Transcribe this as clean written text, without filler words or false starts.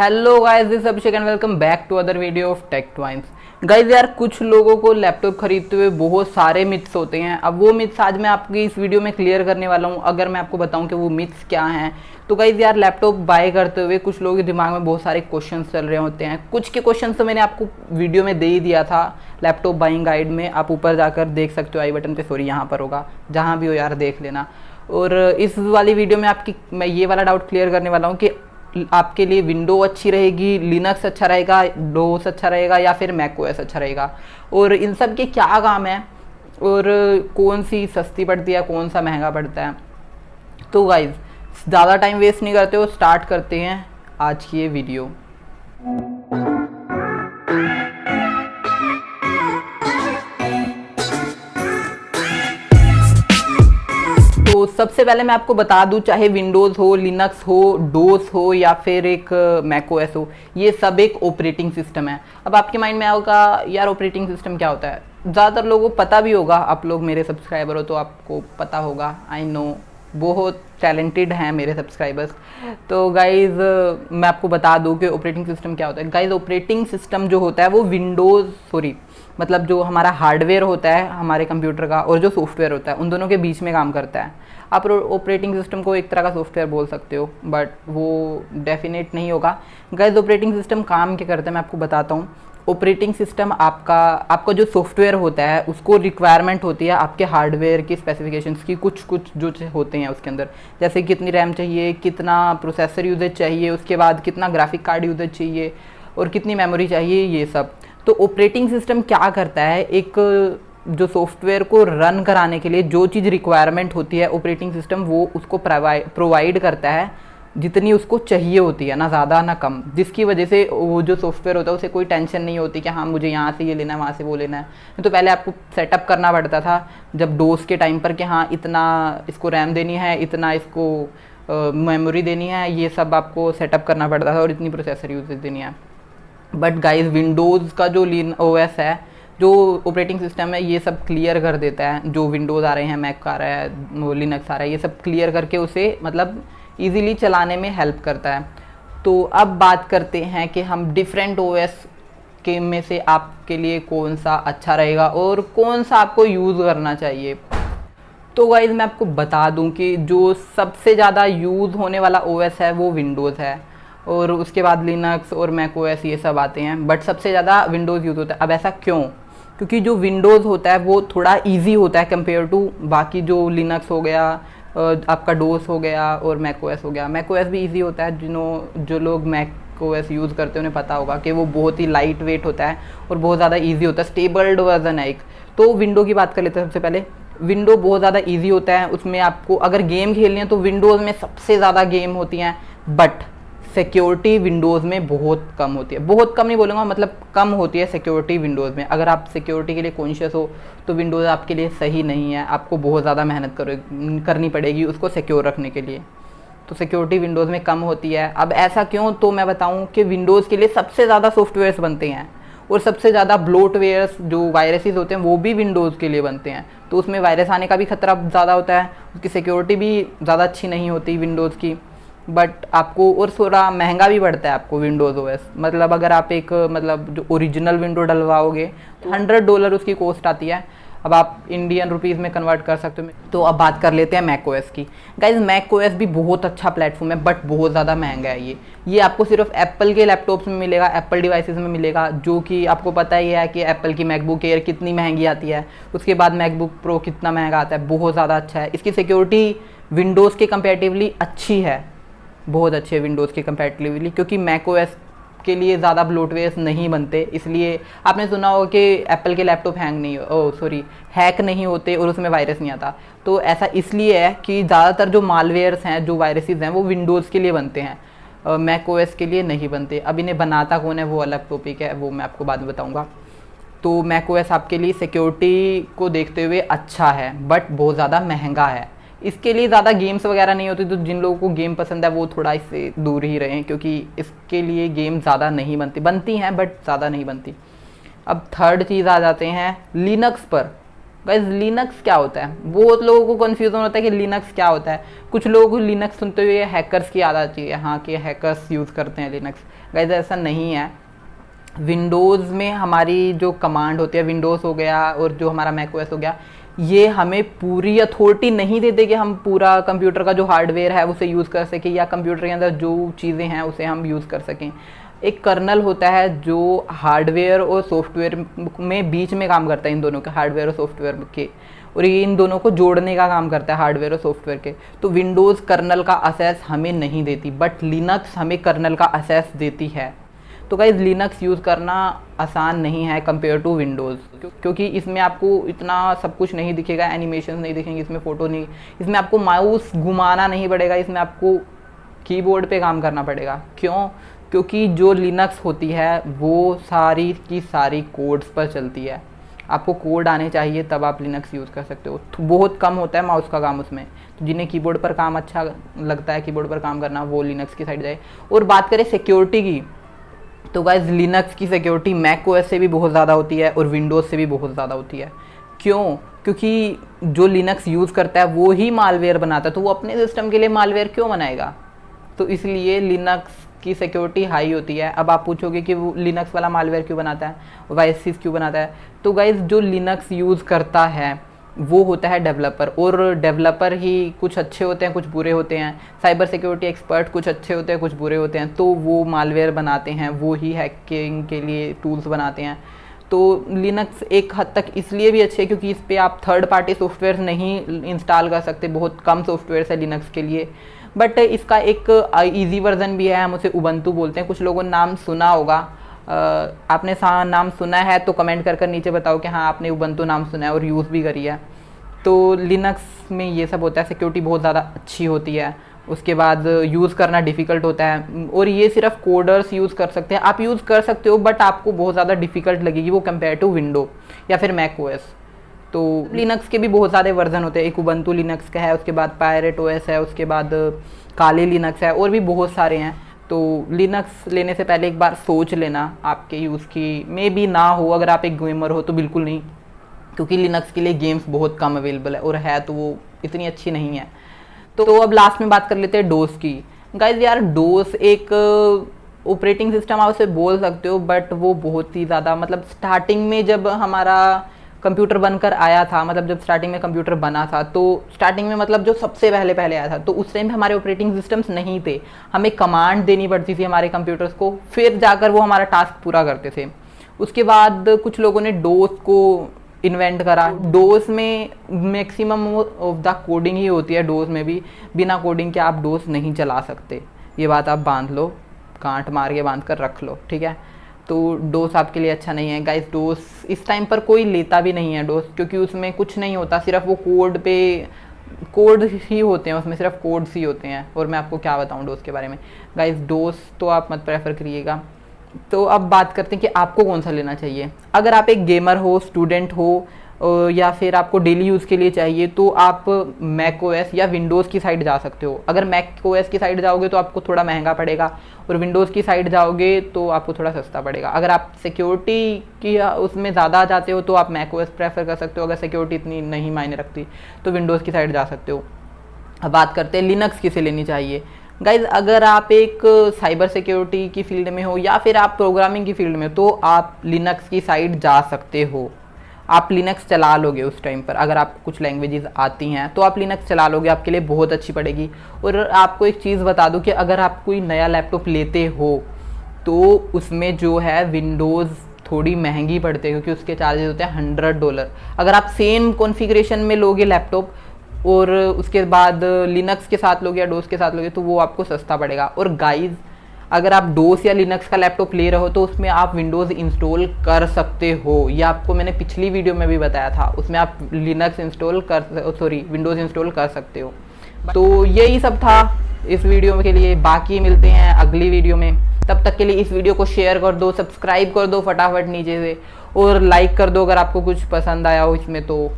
Hello guys, this Abhishek and welcome back to other video of tech twins. Guys यार, कुछ लोगों को laptop खरीदते हुए बहुत सारे मिथ्स होते हैं। अब वो मिथ्स आज मैं आपकी इस वीडियो में क्लियर करने वाला हूँ। अगर मैं आपको बताऊँ कि वो मिथ्स क्या हैं तो गाइस यार, लैपटॉप बाय करते हुए कुछ लोगों के दिमाग में बहुत सारे क्वेश्चंस चल रहे होते हैं। कुछ के क्वेश्चंस तो मैंने आपको वीडियो में दे ही दिया था लैपटॉप बाइंग गाइड में, आप ऊपर जाकर देख सकते हो, आई बटन पे, सॉरी यहाँ पर होगा, जहाँ भी हो यार देख लेना। और इस वाली वीडियो में मैं ये वाला डाउट क्लियर करने वाला हूँ कि आपके लिए विंडो अच्छी रहेगी, लिनक्स अच्छा रहेगा, डोस अच्छा रहेगा या फिर मैक ओएस अच्छा रहेगा, और इन सब के क्या काम है और कौन सी सस्ती पड़ती है, कौन सा महंगा पड़ता है। तो गाइज ज़्यादा टाइम वेस्ट नहीं करते हो, स्टार्ट करते हैं आज की ये वीडियो। तो सबसे पहले मैं आपको बता दूं, चाहे विंडोज़ हो, लिनक्स हो, डोस हो या फिर एक मैक ओएस हो, ये सब एक ऑपरेटिंग सिस्टम है। अब आपके माइंड में आएगा यार ऑपरेटिंग सिस्टम क्या होता है। ज़्यादातर लोगों को पता भी होगा, आप लोग मेरे सब्सक्राइबर हो तो आपको पता होगा, आई नो बहुत टैलेंटेड हैं मेरे सब्सक्राइबर्स। तो गाइज़ मैं आपको बता दूं कि ऑपरेटिंग सिस्टम क्या होता है। गाइज़ ऑपरेटिंग सिस्टम जो होता है वो मतलब जो हमारा हार्डवेयर होता है हमारे कंप्यूटर का और जो सॉफ्टवेयर होता है उन दोनों के बीच में काम करता है। आप ऑपरेटिंग सिस्टम को एक तरह का सॉफ्टवेयर बोल सकते हो, बट वो डेफिनेट नहीं होगा। गाइस ऑपरेटिंग सिस्टम काम क्या करता है मैं आपको बताता हूँ। ऑपरेटिंग सिस्टम आपका जो सॉफ्टवेयर होता है उसको रिक्वायरमेंट होती है आपके हार्डवेयर की स्पेसिफिकेशंस की, कुछ जो होते हैं उसके अंदर, जैसे कितनी रैम चाहिए, कितना प्रोसेसर यूजेज चाहिए, उसके बाद कितना ग्राफिक कार्ड यूजेज चाहिए और कितनी मेमोरी चाहिए, ये सब। तो ऑपरेटिंग सिस्टम क्या करता है, एक जो सॉफ्टवेयर को रन कराने के लिए जो चीज़ रिक्वायरमेंट होती है ऑपरेटिंग सिस्टम वो उसको प्रोवाइड करता है, जितनी उसको चाहिए होती है, ना ज़्यादा ना कम, जिसकी वजह से वो जो सॉफ्टवेयर होता है उसे कोई टेंशन नहीं होती कि हाँ मुझे यहाँ से ये लेना है, वहाँ से वो लेना है। तो पहले आपको सेटअप करना पड़ता था जब डोस के टाइम पर कि हाँ इतना इसको रैम देनी है, इतना इसको मेमोरी देनी है, ये सब आपको सेटअप करना पड़ता था और इतनी प्रोसेसर यूजेज देनी है। बट गाइज विंडोज़ का जो ओएस है, जो ऑपरेटिंग सिस्टम है, ये सब क्लियर कर देता है। जो विंडोज़ आ रहे हैं, मैक आ रहा है, लिनक्स आ रहा है, ये सब क्लियर करके उसे मतलब इजीली चलाने में हेल्प करता है। तो अब बात करते हैं कि हम डिफरेंट ओएस के में से आपके लिए कौन सा अच्छा रहेगा और कौन सा आपको यूज़ करना चाहिए। तो गाइज मैं आपको बता दूं कि जो सबसे ज़्यादा यूज़ होने वाला ओएस है वो विंडोज़ है, और उसके बाद लिनक्स और मैक ओएस ये सब आते हैं, बट सबसे ज़्यादा विंडोज़ यूज़ होता है। अब ऐसा क्यों? क्योंकि जो विंडोज़ होता है वो थोड़ा इजी होता है कंपेयर टू बाकी, जो लिनक्स हो गया, आपका डोस हो गया और मैक ओएस हो गया। मैक ओएस भी इजी होता है, जो लोग मैक ओएस यूज़ करते हैं उन्हें पता होगा कि वो बहुत ही लाइट वेट होता है और बहुत ज़्यादा ईजी होता है, स्टेबल्ड वर्जन है एक। तो विंडो की बात कर लेते हैं। सबसे पहले विंडो बहुत ज़्यादा ईजी होता है, उसमें आपको अगर गेम खेलनी है तो विंडोज़ में सबसे ज़्यादा गेम होती हैं, बट सिक्योरिटी विंडोज़ में बहुत कम होती है। बहुत कम नहीं बोलूँगा, मतलब कम होती है सिक्योरिटी विंडोज़ में। अगर आप सिक्योरिटी के लिए कॉन्शियस हो तो विंडोज़ आपके लिए सही नहीं है, आपको बहुत ज़्यादा मेहनत करनी पड़ेगी उसको सिक्योर रखने के लिए। तो सिक्योरिटी विंडोज़ में कम होती है। अब ऐसा क्यों? तो मैं बताऊँ कि विंडोज़ के लिए सबसे ज़्यादा सॉफ्टवेयर्स बनते हैं और सबसे ज़्यादा ब्लोटवेयर्स जो वायरसेस होते हैं वो भी विंडोज़ के लिए बनते हैं। तो उसमें वायरस आने का भी खतरा ज़्यादा होता है, उसकी सिक्योरिटी भी ज़्यादा अच्छी नहीं होती विंडोज़ की, बट आपको और थोड़ा महंगा भी पड़ता है आपको विंडोज़ ओएस। मतलब अगर आप एक जो ओरिजिनल विंडो डलवाओगे तो $100 उसकी कॉस्ट आती है। अब आप इंडियन रुपीज़ में कन्वर्ट कर सकते हो। तो अब बात कर लेते हैं मैक ओएस की। गाइज मैक ओएस भी बहुत अच्छा प्लेटफॉर्म है, बट बहुत ज़्यादा महंगा है ये आपको सिर्फ एप्पल के लैपटॉप्स में मिलेगा, एप्पल डिवाइसेस में मिलेगा, जो कि आपको पता ही है कि एप्पल की मैकबुक एयर कितनी महंगी आती है, उसके बाद मैकबुक प्रो कितना महंगा आता है, बहुत ज़्यादा अच्छा है। इसकी सिक्योरिटी विंडोज़ के कंपेरेटिवली अच्छी है, बहुत अच्छे विंडोज़ के कंपैरेटिवली, क्योंकि मैक ओएस के लिए ज़्यादा ब्लोटवेयर्स नहीं बनते। इसलिए आपने सुना हो कि एप्पल के लैपटॉप हैक नहीं होते और उसमें वायरस नहीं आता। तो ऐसा इसलिए है कि ज़्यादातर जो मालवेयर्स हैं, जो वायरसेस हैं, वो विंडोज़ के लिए बनते हैं, मैक ओएस के लिए नहीं बनते। अब इन्हें बनाता कौन है वो अलग टॉपिक है, वो मैं आपको बाद में बताऊँगा। तो मैक ओएस आपके लिए सिक्योरिटी को देखते हुए अच्छा है, बट बहुत ज़्यादा महंगा है। इसके लिए ज़्यादा गेम्स वगैरह नहीं होती, तो जिन लोगों को गेम पसंद है वो थोड़ा इससे दूर ही रहें, क्योंकि इसके लिए गेम ज़्यादा नहीं बनती हैं बट ज़्यादा नहीं बनती। अब थर्ड चीज़ आ जाते हैं लिनक्स पर। गाइज लिनक्स क्या होता है, बहुत लोगों को कन्फ्यूजन होता है कि लिनक्स क्या होता है। कुछ लोगों को लिनक्स सुनते हुए हैकर्स की याद आती है, हाँ कि हैकर्स यूज़ करते हैं लिनक्स। गाइज ऐसा नहीं है। विंडोज़ में हमारी जो कमांड होती है, विंडोज़ हो गया और जो हमारा मैक ओएस हो गया, ये हमें पूरी अथॉरिटी नहीं देते कि हम पूरा कंप्यूटर का जो हार्डवेयर है उसे यूज़ कर सकें, या कंप्यूटर के अंदर जो चीज़ें हैं उसे हम यूज़ कर सकें। एक कर्नल होता है जो हार्डवेयर और सॉफ्टवेयर में बीच में काम करता है, इन दोनों के, हार्डवेयर और सॉफ्टवेयर के, और ये इन दोनों को जोड़ने का काम करता है, हार्डवेयर और सॉफ्टवेयर के। तो विंडोज़ कर्नल का असेस हमें नहीं देती, बट लिनक्स हमें कर्नल का असेस देती है। तो गाइज लिनक्स यूज़ करना आसान नहीं है कंपेयर टू विंडोज़, क्योंकि इसमें आपको इतना सब कुछ नहीं दिखेगा, एनिमेशन नहीं दिखेंगे, इसमें फ़ोटो नहीं, इसमें आपको माउस घुमाना नहीं पड़ेगा, इसमें आपको कीबोर्ड पे काम करना पड़ेगा। क्यों? क्योंकि जो लिनक्स होती है वो सारी की सारी कोड्स पर चलती है। आपको कोड आने चाहिए तब आप लिनक्स यूज़ कर सकते हो। तो बहुत कम होता है माउस का काम उसमें, तो जिन्हें कीबोर्ड पर काम अच्छा लगता है, कीबोर्ड पर काम करना, वो लिनक्स की साइड जाए। और बात करें सिक्योरिटी की, तो गाइज लिनक्स की सिक्योरिटी मैक ओएस से भी बहुत ज़्यादा होती है और विंडोज़ से भी बहुत ज़्यादा होती है। क्यों? क्योंकि जो लिनक्स यूज़ करता है वो ही मालवेयर बनाता है, तो वो अपने सिस्टम के लिए मालवेयर क्यों बनाएगा? तो इसलिए लिनक्स की सिक्योरिटी हाई होती है। अब आप पूछोगे कि वो लिनक्स वाला मालवेयर क्यों बनाता है, वायरसेस क्यों बनाता है? तो गाइज जो लिनक्स यूज़ करता है वो होता है डेवलपर, और डेवलपर ही कुछ अच्छे होते हैं, कुछ बुरे होते हैं। साइबर सिक्योरिटी एक्सपर्ट कुछ अच्छे होते हैं, कुछ बुरे होते हैं, तो वो मालवेयर बनाते हैं, वो ही हैकिंग के लिए टूल्स बनाते हैं। तो लिनक्स एक हद तक इसलिए भी अच्छे है क्योंकि इस पर आप थर्ड पार्टी सॉफ्टवेयर नहीं इंस्टॉल कर सकते, बहुत कम सॉफ्टवेयर है लिनक्स के लिए। बट इसका एक ईजी वर्जन भी है, हम उसे उबंटू बोलते हैं। कुछ लोगों ने नाम सुना होगा, आपने नाम सुना है तो कमेंट कर नीचे बताओ कि हाँ आपने उबंटू नाम सुना है और यूज़ भी करी है। तो लिनक्स में ये सब होता है, सिक्योरिटी बहुत ज़्यादा अच्छी होती है, उसके बाद यूज़ करना डिफ़िकल्ट होता है, और ये सिर्फ कोडर्स यूज़ कर सकते हैं। आप यूज़ कर सकते हो बट आपको बहुत ज़्यादा डिफ़िकल्ट लगेगी वो कंपेयर टू विंडो या फिर मैक ओएस। तो लिनक्स के भी बहुत ज़्यादा वर्जन होते हैं, एक उबंटू लिनक्स का है, उसके बाद पायरेट ओएस है, उसके बाद काली लिनक्स है, और भी बहुत सारे हैं। तो लिनक्स लेने से पहले एक बार सोच लेना आपके यूज़ की, मे बी ना हो, अगर आप एक गेमर हो तो बिल्कुल नहीं, क्योंकि लिनक्स के लिए गेम्स बहुत कम अवेलेबल है, और है तो वो इतनी अच्छी नहीं है। तो अब लास्ट में बात कर लेते हैं डोस की। गाइज यार डोस एक ऑपरेटिंग सिस्टम आप उसे बोल सकते हो, बट वो बहुत ही ज़्यादा, मतलब स्टार्टिंग में जब हमारा कंप्यूटर बनकर आया था, मतलब जब स्टार्टिंग में कंप्यूटर बना था, तो स्टार्टिंग में मतलब जो सबसे पहले आया था, तो उस टाइम पे हमारे ऑपरेटिंग सिस्टम्स नहीं थे, हमें कमांड देनी पड़ती थी हमारे कंप्यूटर्स को, फिर जाकर वो हमारा टास्क पूरा करते थे। उसके बाद कुछ लोगों ने डोस को इन्वेंट करा। डोस में मैक्सिमम ऑफ द कोडिंग ही होती है, डोस में भी बिना कोडिंग के आप डोस नहीं चला सकते, ये बात आप बांध लो, गांठ मार के बांध कर रख लो, ठीक है। तो डोस आपके लिए अच्छा नहीं है गाइस। डोस इस टाइम पर कोई लेता भी नहीं है डोस, क्योंकि उसमें कुछ नहीं होता, सिर्फ वो कोड ही होते हैं, उसमें सिर्फ कोड्स ही होते हैं, और मैं आपको क्या बताऊं डोस के बारे में। गाइस डोस तो आप मत प्रेफर करिएगा। तो अब बात करते हैं कि आपको कौन सा लेना चाहिए। अगर आप एक गेमर हो, स्टूडेंट हो, या फिर आपको डेली यूज़ के लिए चाहिए, तो आप मैक ओएस या विंडोज़ की साइड जा सकते हो। अगर मैक ओएस की साइड जाओगे तो आपको थोड़ा महंगा पड़ेगा, और विंडोज़ की साइड जाओगे तो आपको थोड़ा सस्ता पड़ेगा। अगर आप सिक्योरिटी की उसमें ज़्यादा जाते हो तो आप मैक ओएस प्रेफर कर सकते हो, अगर सिक्योरिटी इतनी नहीं मायने रखती तो विंडोज़ की साइड जा सकते हो। अब बात करते हैं लिनक्स किसे लेनी चाहिए। गाइज अगर आप एक साइबर सिक्योरिटी की फील्ड में हो या फिर आप प्रोग्रामिंग की फील्ड में हो, तो आप लिनक्स की साइड जा सकते हो। आप लिनक्स चला लोगे उस टाइम पर, अगर आपको कुछ लैंग्वेजेस आती हैं तो आप लिनक्स चला लोगे, आपके लिए बहुत अच्छी पड़ेगी। और आपको एक चीज़ बता दूं कि अगर आप कोई नया लैपटॉप लेते हो तो उसमें जो है विंडोज़ थोड़ी महंगी पड़ती है, क्योंकि उसके चार्जेस होते हैं $100। अगर आप सेम कॉन्फ़िगरेशन में लोगे लैपटॉप और उसके बाद लिनक्स के साथ लोगे या डोस के साथ लोगे तो वो आपको सस्ता पड़ेगा। और गाइज अगर आप डोस या लिनक्स का लैपटॉप ले रहे हो तो उसमें आप विंडोज़ इंस्टॉल कर सकते हो, ये आपको मैंने पिछली वीडियो में भी बताया था, उसमें आप लिनक्स विंडोज़ इंस्टॉल कर सकते हो। तो यही सब था इस वीडियो के लिए, बाकी मिलते हैं अगली वीडियो में। तब तक के लिए इस वीडियो को शेयर कर दो, सब्सक्राइब कर दो फटाफट नीचे से, और लाइक कर दो अगर आपको कुछ पसंद आया हो इसमें तो।